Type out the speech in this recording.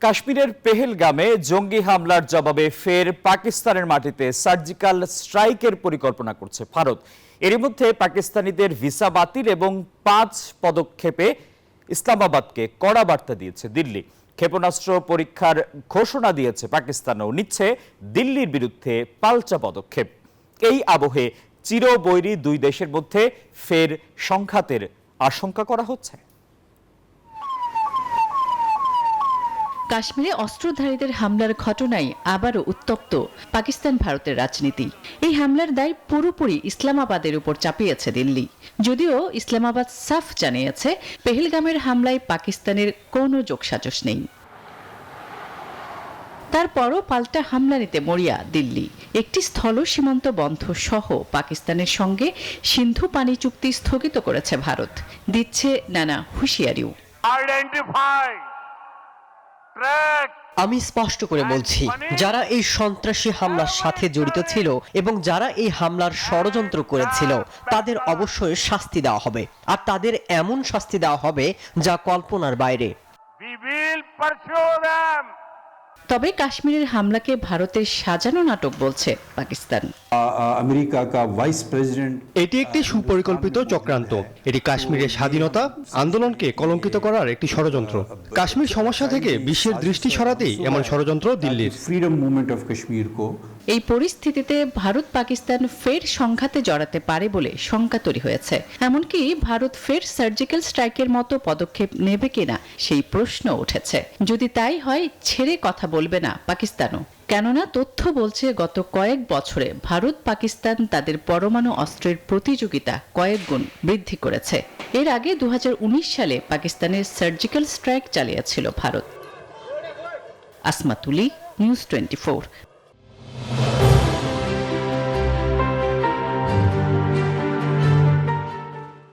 কাশ্মীরের পেহেলগামে জঙ্গি হামলার জবাবে ফের পাকিস্তানের মাটিতে সার্জিক্যাল স্ট্রাইকের পরিকল্পনা করছে ভারত। এরই মধ্যে পাকিস্তানিদের ভিসা বাতিল এবং 5 পদক্ষেপে ইসলামাবাদকে কড়া বার্তা দিয়েছে দিল্লি। ক্ষেপণাস্ত্র পরীক্ষার ঘোষণা দিয়েছে পাকিস্তানও নিচ্ছে দিল্লির বিরুদ্ধে পাল্টা পদক্ষেপ। এই আবহে চিরবৈরী দুই দেশের মধ্যে ফের সংঘাতের আশঙ্কা করা হচ্ছে। কাশ্মীরে অস্ত্রধারীদের হামলার ঘটনায় আবারও উত্তপ্ত পাকিস্তান ভারতের রাজনীতি। এই হামলার দায় পুরোপুরি ইসলামাবাদের উপর চাপিয়েছে দিল্লি। যদিও ইসলামাবাদ সাফ জানিয়েছে পেহেলগামের হামলায় পাকিস্তানের কোনো যোগসাজশ নেই। তারপরও পাল্টা হামলা নিতে মরিয়া দিল্লি। একটি স্থল সীমান্ত বন্ধ সহ পাকিস্তানের সঙ্গে সিন্ধু পানি চুক্তি স্থগিত করেছে ভারত, দিচ্ছে নানা হুঁশিয়ারিও। আমি স্পষ্ট করে বলছি, যারা এই সন্ত্রাসী হামলার সাথে জড়িত ছিল এবং যারা এই হামলার ষড়যন্ত্র করেছিল তাদের অবশ্যই শাস্তি দেওয়া হবে, আর তাদের এমন শাস্তি দেওয়া হবে যা কল্পনার বাইরে। তবে কাশ্মীরের হামলাকে ভারতের সাজানো নাটক বলছে পাকিস্তান। আমেরিকা কা ভাইস প্রেসিডেন্ট এটি একটি সুপরিকল্পিত চক্রান্ত। এটি কাশ্মীরের স্বাধীনতা আন্দোলনকে কলঙ্কিত করার একটি ষড়যন্ত্র। কাশ্মীর সমস্যা থেকে বিশ্বের দৃষ্টি সরাতেই এমন ষড়যন্ত্র দিল্লির। ফ্রিডম মুভমেন্ট অফ কাশ্মীর কো এই পরিস্থিতিতে ভারত পাকিস্তান ফের সংঘাতে জড়াতে পারে বলে শঙ্কা তৈরি হয়েছে। এমনকি ভারত ফের সার্জিক্যাল স্ট্রাইকের মতো পদক্ষেপ নেবে কিনা সেই প্রশ্ন উঠেছে। যদি তাই হয়, ছেড়ে কথা বলবে না পাকিস্তানও। কেননা তথ্য বলছে গত কয়েক বছরে ভারত পাকিস্তান তাদের পরমাণু অস্ত্রের প্রতিযোগিতা কয়েক গুণ বৃদ্ধি করেছে। এর আগে 2019 সালে পাকিস্তানের সার্জিক্যাল স্ট্রাইক চালিয়েছিল ভারত। আসমা তুলি, নিউজ 24।